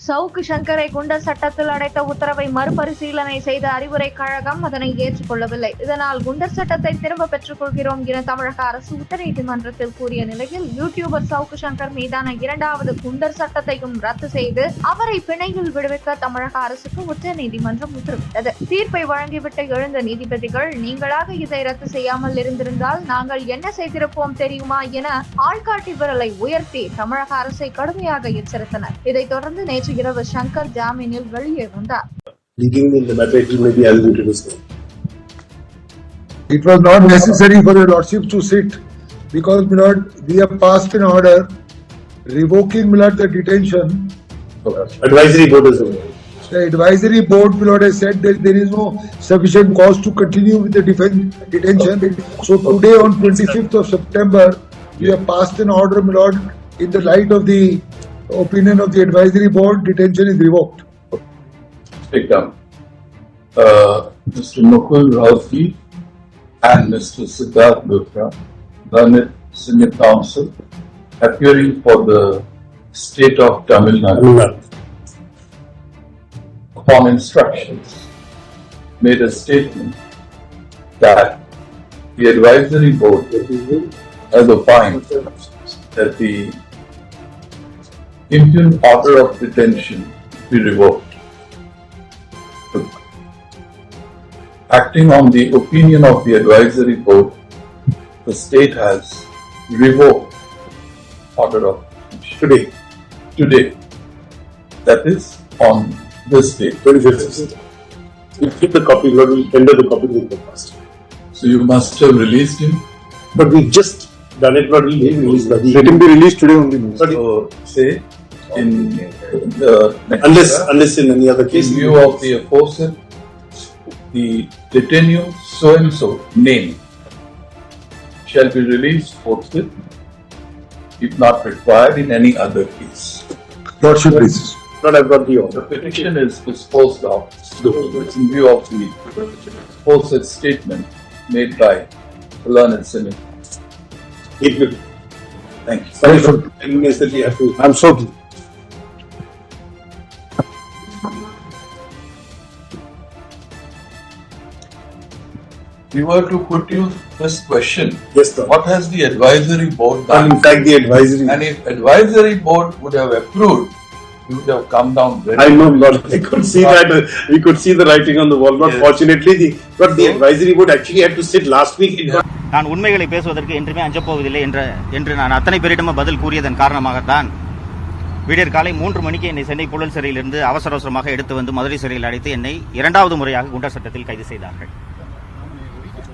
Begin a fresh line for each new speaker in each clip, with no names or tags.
சவுக்கு சங்கரை குண்டர் சட்டத்தில் அடைத்த உத்தரவை மறுபரிசீலனை செய்த அறிவுரை கழகம் அதனை ஏற்றுக்கொள்ளவில்லை. இதனால் குண்டர் சட்டத்தை திரும்ப பெற்றுக் கொள்கிறோம் என தமிழக அரசு உச்சநீதிமன்றத்தில் கூறிய நிலையில் யூடியூபர் சவுக்கு சங்கர் மீதான இரண்டாவது குண்டர் சட்டத்தையும் ரத்து செய்து அவரை பிணையில் விடுவிக்க தமிழக அரசுக்கு உச்சநீதிமன்றம் உத்தரவிட்டது. தீர்ப்பை வழங்கிவிட்டு எழுந்த நீதிபதிகள், நீங்களாக இதை ரத்து செய்யாமல் இருந்திருந்தால் நாங்கள் என்ன செய்திருப்போம் தெரியுமா என ஆள்காட்டி விரலை உயர்த்தி தமிழக அரசை கடுமையாக எச்சரித்தனர். இதைத் தொடர்ந்து நேற்று இரவு சங்கர் ஜாமீனில் வெளியே வந்தார்.
It was not necessary for the Lordship to sit because we have passed an order revoking the detention.
Advisory board is over.
The advisory board has said that there is no sufficient cause to continue with the detention. So today on 25th of September, we have passed an order, in the light of the opinion of the advisory board, detention is revoked.
Take down. Mr. Mukul Rautji and Mr. Siddharth Luthra, learned senior counsel, appearing for the state of Tamil Nadu, upon instructions, made a statement that the advisory board has opined that the Indian order of detention be revoked. Acting on the opinion of the advisory board, the state has revoked order of detention. Today. That is on this day.
25th. We'll keep the copy, we'll tender the copy in the past.
So you must have released him.
But we just done it, but we'll release that.
Let him be released today only.
So say in the next
Unless in any other case.
in view of the aforesaid, the detainee so and so name shall be released forthwith, if not required in any other case.
Lordship please.
Not I've got the
The
order.
petition is disposed of in view of the aforesaid statement made by the learned Senate.
It will.
Thank you.
Sorry for telling us that we have to.
I'm so
We were to put you this question.
Yes, sir.
What has the advisory board done?
And in fact, the advisory.
And if advisory board would have approved, you would have come down very
I know, Lord. I could see that. We could see the writing on the wall. But
Yes.
fortunately, but the advisory board actually had to sit last week. It got
நான் உண்மைகளை பேசுவதற்கு என்றுமே அஞ்சப்போவதில்லை என்று நான் அத்தனை பேரிடமும் பதில் கூறியதன் காரணமாகத்தான் விடியற் காலை 3 மணிக்கு என்னை சென்னை புழல் சிறையிலிருந்து அவசரமாக எடுத்து வந்து மதுரை சிறையில் அடைத்து என்னை இரண்டாவது முறையாக குண்டர் சட்டத்தில் கைது செய்தார்கள்.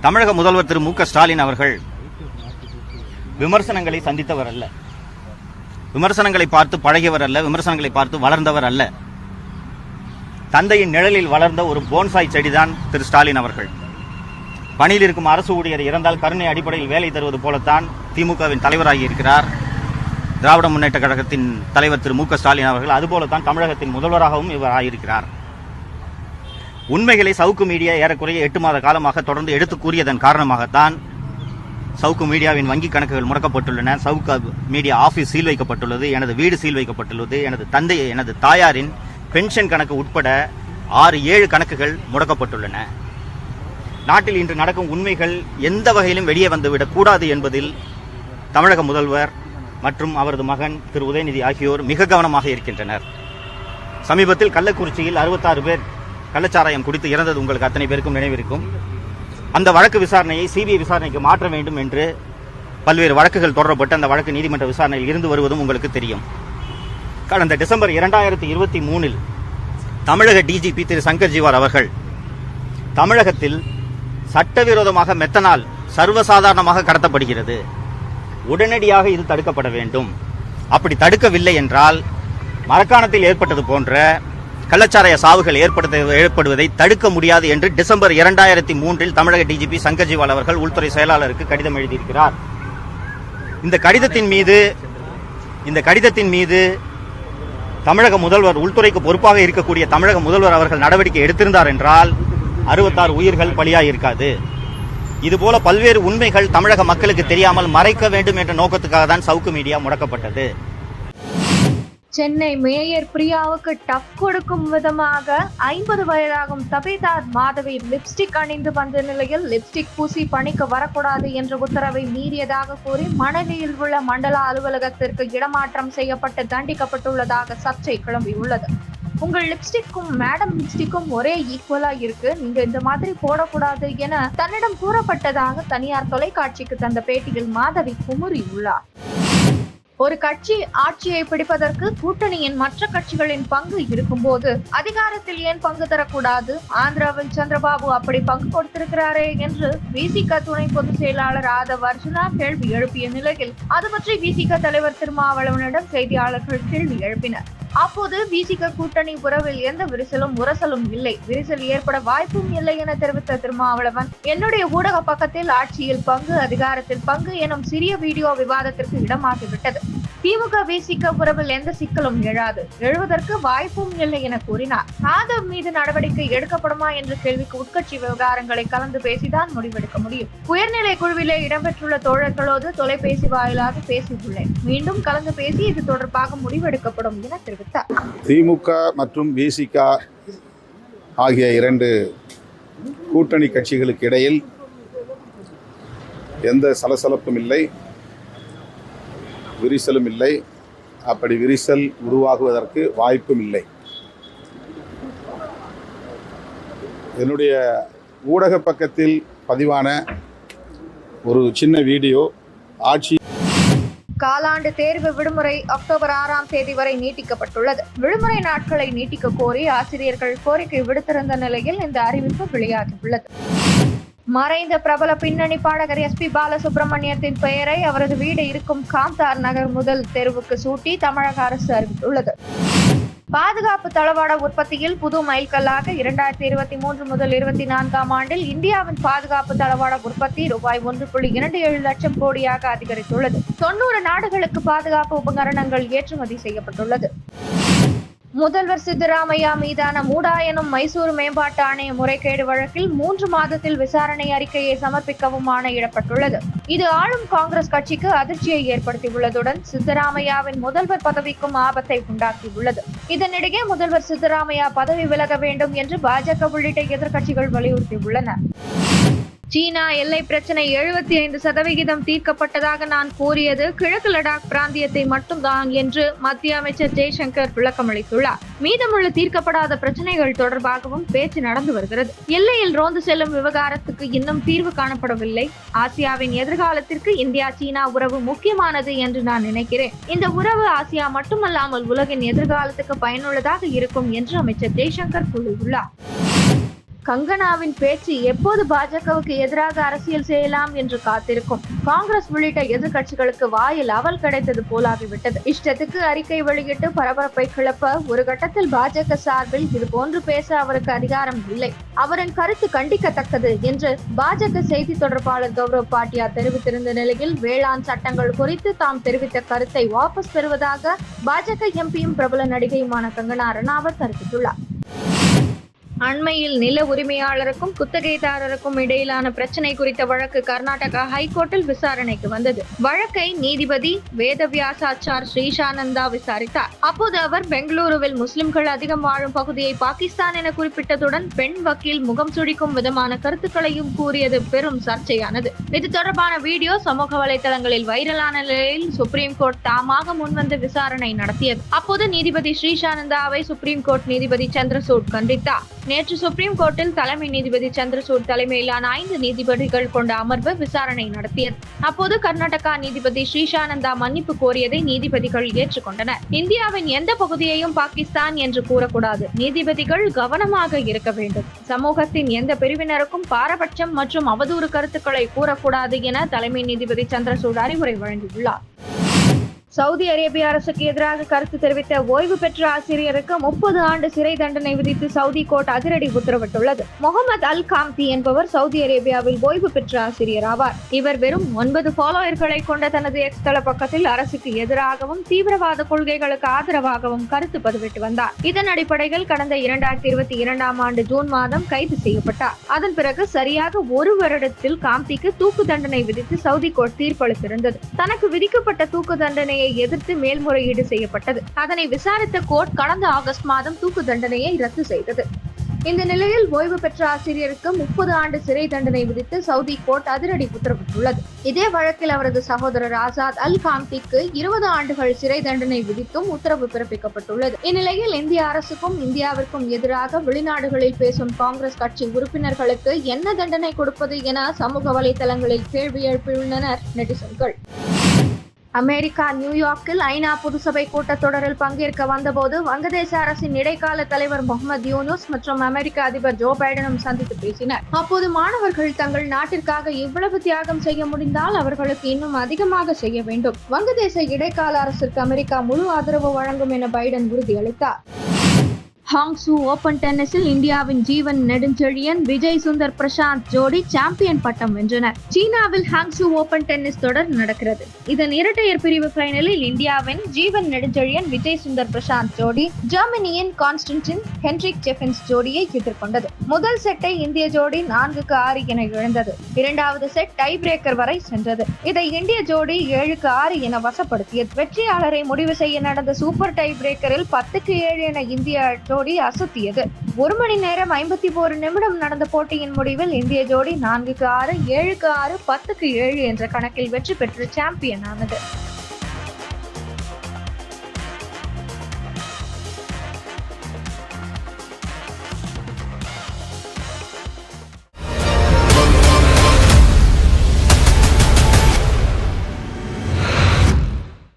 தமிழக முதல்வர் திரு மு.க. ஸ்டாலின் அவர்கள் விமர்சனங்களை சந்தித்தவர் அல்ல, விமர்சனங்களை பார்த்து பழகியவர் அல்ல, விமர்சனங்களை பார்த்து வளர்ந்தவர் அல்ல. தந்தையின் நிழலில் வளர்ந்த ஒரு போன்சாய் செடிதான் திரு ஸ்டாலின் அவர்கள். பணியில் இருக்கும் அரசு ஊழியர் இறந்தால் கருணை அடிப்படையில் வேலை தருவது போலத்தான் திமுகவின் தலைவராகி இருக்கிறார் திராவிட முன்னேற்ற கழகத்தின் தலைவர் திரு மு.க. ஸ்டாலின் அவர்கள். அதுபோலத்தான் தமிழகத்தின் முதல்வராகவும் இவர் ஆகியிருக்கிறார். உண்மைகளை சவுக்கு மீடியா ஏறக்குறைய 8 மாத காலமாக தொடர்ந்து எடுத்து கூறியதன் காரணமாகத்தான் சவுக்கு மீடியாவின் வங்கி கணக்குகள் முடக்கப்பட்டுள்ளன, சவுக்கு மீடியா ஆபீஸ் சீல் வைக்கப்பட்டுள்ளது, எனது வீடு சீல் வைக்கப்பட்டுள்ளது, எனது தாயாரின் பென்ஷன் கணக்கு உட்பட 6-7 கணக்குகள் முடக்கப்பட்டுள்ளன. நாட்டில் இன்று நடக்கும் உண்மைகள் எந்த வகையிலும் வெளியே வந்துவிடக் கூடாது என்பதில் தமிழக முதல்வர் மற்றும் அவரது மகன் திரு உதயநிதி ஆகியோர் மிக கவனமாக இருக்கின்றனர். சமீபத்தில் கள்ளக்குறிச்சியில் 66 பேர் கள்ளச்சாராயம் குடித்து இறந்தது உங்களுக்கு அத்தனை பேருக்கும் நினைவிருக்கும். அந்த வழக்கு விசாரணையை சிபிஐ விசாரணைக்கு மாற்ற வேண்டும் என்று பல்வேறு வழக்குகள் தொடரப்பட்டு அந்த வழக்கு நீதிமன்ற விசாரணையில் இருந்து வருவதும் உங்களுக்கு தெரியும். கடந்த டிசம்பர் 2023 தமிழக டிஜிபி திரு சங்கர் ஜிவால் அவர்கள் தமிழகத்தில் சட்டவிரோதமாக மெத்தனால் சர்வசாதாரணமாக கடத்தப்படுகிறது, உடனடியாக இது தடுக்கப்பட வேண்டும், அப்படி தடுக்கவில்லை என்றால் மரக்காணத்தில் ஏற்பட்டது போன்ற கள்ளச்சாராய சாவுகள் ஏற்படுவதை தடுக்க முடியாது என்று டிசம்பர் 2003 தமிழக டிஜிபி சங்கர் ஜிவால் அவர்கள் உள்துறை செயலாளருக்கு கடிதம் எழுதியிருக்கிறார். இந்த கடிதத்தின் மீது தமிழக முதல்வர், உள்துறைக்கு பொறுப்பாக இருக்கக்கூடிய தமிழக முதல்வர் அவர்கள் நடவடிக்கை எடுத்திருந்தார் என்றால் 66 உயிர்கள் பலியாயிருக்காது. இதுபோல பல்வேறு உண்மைகள் தமிழக மக்களுக்கு தெரியாமல் மறைக்க வேண்டும் என்ற நோக்கத்துக்காக தான் சவுக்கு மீடியா முடக்கப்பட்டது.
சென்னை மேயர் பிரியாவுக்கு டஃப் கொடுக்கும் விதமாக 50 வயதாகும் தபேதார் மாதவி லிப்ஸ்டிக் அணிந்து வந்த நிலையில் லிப்ஸ்டிக் பூசி பணிக்கு வரக்கூடாது என்ற உத்தரவை மீறியதாக கூறி மணலியில் உள்ள மண்டல அலுவலகத்திற்கு இடமாற்றம் செய்யப்பட்டு தண்டிக்கப்பட்டுள்ளதாக சர்ச்சை கிளம்பியுள்ளது. உங்கள் லிப்ஸ்டிக்கும் மேடம் லிப்ஸ்டிக்கும் ஒரே ஈக்குவலா இருக்கு, நீங்க இந்த மாதிரி போடக்கூடாது என தன்னிடம் கூறப்பட்டதாக தனியார் தொலைக்காட்சிக்கு தந்த பேட்டியில் மாதவி குமுறியுள்ளார். ஒரு கட்சி ஆட்சியை பிடிப்பதற்கு கூட்டணியின் மற்ற கட்சிகளின் பங்கு இருக்கும்போது அதிகாரத்தில் ஏன் பங்கு தரக்கூடாது? ஆந்திராவில் சந்திரபாபு அப்படி பங்கு கொடுத்திருக்கிறாரே என்று விசிக துணை பொதுச் செயலாளர் ஆதவ் அர்ஜுனா கேள்வி எழுப்பிய நிலையில் அது பற்றி விசிக தலைவர் திருமாவளவனிடம் செய்தியாளர்கள் கேள்வி எழுப்பினர். அப்போது விசிக கூட்டணி உறவில் எந்த விரிசலும் உரசலும் இல்லை, விரிசல் ஏற்பட வாய்ப்பும் இல்லை என தெரிவித்த திருமாவளவன், என்னுடைய ஊடக பக்கத்தில் ஆட்சியில் பங்கு அதிகாரத்தில் பங்கு எனும் சிறிய வீடியோ விவாதத்திற்கு இடமாகிவிட்டது. திமுக விசிக உறவில் எந்த சிக்கலும் எழாது, எழுவதற்கு வாய்ப்பும் இல்லை என கூறினார். ஆதவ் மீது நடவடிக்கை எடுக்கப்படுமா என்ற கேள்விக்கு உட்கட்சி விவகாரங்களை கலந்து பேசிதான் முடிவெடுக்க முடியும். உயர்நிலை குழுவிலே இடம்பெற்றுள்ள தோழர்களோடு தொலைபேசி வாயிலாக பேசியுள்ளேன், மீண்டும் கலந்து பேசி இது தொடர்பாக முடிவெடுக்கப்படும் என தெரிவித்தார்.
திமுக மற்றும் விசிக ஆகிய இரண்டு கூட்டணி கட்சிகளுக்கு இடையில் எந்த சலசலப்பும் இல்லை, விரிசலும் இல்லை, அப்படி விரிசல் உருவாகுவதற்கு வாய்ப்பும் இல்லை. என்னுடைய ஊடக பக்கத்தில் பதிவான ஒரு சின்ன வீடியோ ஆட்சி
காலாண்டு தேர்வு விடுமுறை அக்டோபர் 6ஆம் தேதி வரை நீட்டிக்கப்பட்டுள்ளது. விடுமுறை நாட்களை நீட்டிக்க கோரி ஆசிரியர்கள் கோரிக்கை விடுத்திருந்த நிலையில் இந்த அறிவிப்பு வெளியாகியுள்ளது. மறைந்த பிரபல பின்னணி பாடகர் SP பாலசுப்ரமணியத்தின் பெயரை அவரது வீடு இருக்கும் காந்தார் நகர் முதல் தெருவுக்கு சூட்டி தமிழக அரசு அறிவித்துள்ளது. பாதுகாப்பு தளவாட உற்பத்தியில் புது மைல்கல்லாக 2023 முதல் 24ஆம் ஆண்டில் இந்தியாவின் பாதுகாப்பு தளவாட உற்பத்தி ரூபாய் 1.27 லட்சம் கோடியாக அதிகரித்துள்ளது. 90 நாடுகளுக்கு பாதுகாப்பு உபகரணங்கள் ஏற்றுமதி செய்யப்பட்டுள்ளது. முதல்வர் சித்தராமையா மீதான மூடா எனும் மைசூர் மேம்பாட்டு ஆணைய முறைகேடு வழக்கில் 3 மாதத்தில் விசாரணை அறிக்கையை சமர்ப்பிக்கவும் ஆணையிடப்பட்டுள்ளது. இது ஆளும் காங்கிரஸ் கட்சிக்கு அதிர்ச்சியை ஏற்படுத்தியுள்ளதுடன் சித்தராமையாவின் முதல்வர் பதவிக்கும் ஆபத்தை உண்டாக்கியுள்ளது. இதனிடையே முதல்வர் சித்தராமையா பதவி விலக வேண்டும் என்று பாஜக உள்ளிட்ட எதிர்க்கட்சிகள் வலியுறுத்தியுள்ளன. சீனா எல்லை பிரச்சனை 75% தீர்க்கப்பட்டதாக நான் கூறியது கிழக்கு லடாக் பிராந்தியத்தை மட்டும்தான் என்று மத்திய அமைச்சர் ஜெய்சங்கர் விளக்கமளித்துள்ளார். மீதமுள்ள தீர்க்கப்படாத பிரச்சனைகள் தொடர்பாகவும் பேச்சு நடந்து வருகிறது. எல்லையில் ரோந்து செல்லும் விவகாரத்துக்கு இன்னும் தீர்வு காணப்படவில்லை. ஆசியாவின் எதிர்காலத்திற்கு இந்தியா சீனா உறவு முக்கியமானது என்று நான் நினைக்கிறேன். இந்த உறவு ஆசியா மட்டுமல்லாமல் உலகின் எதிர்காலத்துக்கு பயனுள்ளதாக இருக்கும் என்று அமைச்சர் ஜெய்சங்கர் கூறியுள்ளார். கங்கனாவின் பேச்சு எப்போது பாஜகவுக்கு எதிராக அரசியல் செய்யலாம் என்று காத்திருக்கும். காங்கிரஸ் உள்ளிட்ட எதிர்க்கட்சிகளுக்கு வாயில் அவல் கிடைத்தது போலாகிவிட்டது. இஷ்டத்துக்கு அறிக்கை வெளியிட்டு பரபரப்பை கிளப்ப ஒரு கட்டத்தில் பாஜக சார்பில் இது போன்று பேச அவருக்கு அதிகாரம் இல்லை, அவரின் கருத்து கண்டிக்கத்தக்கது என்று பாஜக செய்தி தொடர்பாளர் கௌரவ் பாட்டியா தெரிவித்திருந்த நிலையில் வேளாண் சட்டங்கள் குறித்து தாம் தெரிவித்த கருத்தை வாபஸ் பெறுவதாக பாஜக எம்பியும் பிரபல நடிகையுமான கங்கனா ரனாவத் தெரிவித்துள்ளார். அண்மையில் நில உரிமையாளருக்கும் குத்தகைதாரருக்கும் இடையிலான பிரச்சனை குறித்த வழக்கு கர்நாடகா ஹைகோர்ட்டில் விசாரணைக்கு வந்தது. வழக்கை நீதிபதி வேதவியாசாச்சார் ஸ்ரீஷானந்தா விசாரித்தார். அப்போது அவர் பெங்களூருவில் முஸ்லிம்கள் அதிகம் வாழும் பகுதியை பாகிஸ்தான் என குறிப்பிட்டதுடன் பெண் வக்கீல் முகம் சுழிக்கும் விதமான கருத்துக்களையும் கூறியது பெரும் சர்ச்சையானது. இது தொடர்பான வீடியோ சமூக வலைதளங்களில் வைரலான நிலையில் சுப்ரீம் கோர்ட் தாமாக முன்வந்து விசாரணை நடத்தியது. அப்போது நீதிபதி ஸ்ரீஷானந்தாவை சுப்ரீம் கோர்ட் நீதிபதி சந்திரசூட் கண்டித்தார். நேற்று சுப்ரீம் கோர்ட்டில் தலைமை நீதிபதி சந்திரசூட் தலைமையிலான 5 நீதிபதிகள் கொண்ட அமர்வு விசாரணை நடத்தியது. அப்போது கர்நாடகா நீதிபதி ஸ்ரீஷானந்தா மன்னிப்பு கோரியதை நீதிபதிகள் ஏற்றுக்கொண்டனர். இந்தியாவின் எந்த பகுதியையும் பாகிஸ்தான் என்று கூறக்கூடாது, நீதிபதிகள் கவனமாக இருக்க வேண்டும், சமூகத்தின் எந்த பிரிவினருக்கும் பாரபட்சம் மற்றும் அவதூறு கருத்துக்களை கூறக்கூடாது என தலைமை நீதிபதி சந்திரசூட் அறிவுரை வழங்கியுள்ளார். சவுதி அரேபிய அரசுக்கு எதிராக கருத்து தெரிவித்த ஓய்வு பெற்ற ஆசிரியருக்கு 30 ஆண்டு சிறை தண்டனை விதித்து சவுதி கோர்ட் அதிரடி உத்தரவிட்டுள்ளது. முகமது அல் காம்தி என்பவர் சவுதி அரேபியாவில் ஓய்வு பெற்ற ஆசிரியர் ஆவார். இவர் வெறும் 9 ஃபாலோயர்களை கொண்ட தனது எக்ஸ் தள பக்கத்தில் அரசுக்கு எதிராகவும் தீவிரவாத கொள்கைகளுக்கு ஆதரவாகவும் கருத்து பதிவிட்டு வந்தார். இதன் அடிப்படையில் கடந்த 2022ஆம் ஆண்டு ஜூன் மாதம் கைது செய்யப்பட்டார். அதன் பிறகு சரியாக 1 வருடத்தில் காம்திக்கு தூக்கு தண்டனை விதித்து சவுதி கோர்ட் தீர்ப்பளித்திருந்தது. தனக்கு விதிக்கப்பட்ட தூக்கு தண்டனையை தண்டனையை எதிர்த்து மேல்முறையீடு செய்யப்பட்டது. அதனை விசாரித்த கோர்ட் கடந்த ஆகஸ்ட் மாதம் தூக்கு தண்டனையை ரத்து செய்தது. இந்த நிலையில் ஓய்வு பெற்ற ஆசிரியருக்கு 30 ஆண்டு சிறை தண்டனை விதித்து சவுதி கோர்ட் அதிரடி உத்தரவிட்டுள்ளது. இதே வழக்கில் அவரது சகோதரர் ஆசாத் அல் காம்திக்கு 20 ஆண்டுகள் சிறை தண்டனை விதித்தும் உத்தரவு பிறப்பிக்கப்பட்டுள்ளது. இந்நிலையில் இந்திய அரசுக்கும் இந்தியாவிற்கும் எதிராக வெளிநாடுகளில் பேசும் காங்கிரஸ் கட்சி உறுப்பினர்களுக்கு என்ன தண்டனை கொடுப்பது என சமூக வலைதளங்களில் கேள்வி எழுப்பியுள்ளனர் நெட்டிசன்கள். அமெரிக்கா நியூயார்க்கில் ஐநா பொதுசபை கூட்டத்தொடரில் பங்கேற்க வந்தபோது வங்கதேச அரசின் இடைக்கால தலைவர் முகமது யூனுஸ் மற்றும் அமெரிக்க அதிபர் ஜோ பைடனும் சந்தித்து பேசினர். அப்போது மாணவர்கள் தங்கள் நாட்டிற்காக இவ்வளவு தியாகம் செய்ய முடிந்தால் அவர்களுக்கு இன்னும் அதிகமாக செய்ய வேண்டும். வங்கதேச இடைக்கால அரசிற்கு அமெரிக்கா முழு ஆதரவு வழங்கும் என பைடன் உறுதியளித்தார். ஹாங்சூ ஓபன் டென்னிஸில் இந்தியாவின் ஜீவன் நெடுஞ்செழியன், விஜய் சுந்தர் பிரசாந்த் ஜோடி சாம்பியன் பட்டம் வென்றனர். சீனாவில் ஹாங்சூ ஓபன் டென்னிஸ் தொடர் நடக்கிறது. இதன் இரட்டையர் பிரிவு ஃபைனலில் இந்தியாவின் ஜீவன் நெடுஞ்செழியன், விஜய் சுந்தர் பிரசாந்த் ஜோடி ஜெர்மனியின் கான்ஸ்டன்டின் ஹென்ரிக் ஜெஃபென்ஸ் ஜோடியை எதிர்கொண்டது. முதல் செட்டை இந்திய ஜோடி 4-6 என இழந்தது. இரண்டாவது செட் டை பிரேக்கர் வரை சென்றது. இதை இந்திய ஜோடி 7-6 என வசப்படுத்தியது. வெற்றியாளரை முடிவு செய்ய நடந்த சூப்பர் டை பிரேக்கரில் 10-7 என இந்திய ஜோடி அசத்தியது. 1 மணி நேரம் 51 நிமிடம் நடந்த போட்டியின் முடிவில் இந்திய ஜோடி 4-6, 7-6, 10-7 என்ற கணக்கில் வெற்றி பெற்று சாம்பியன் ஆனது.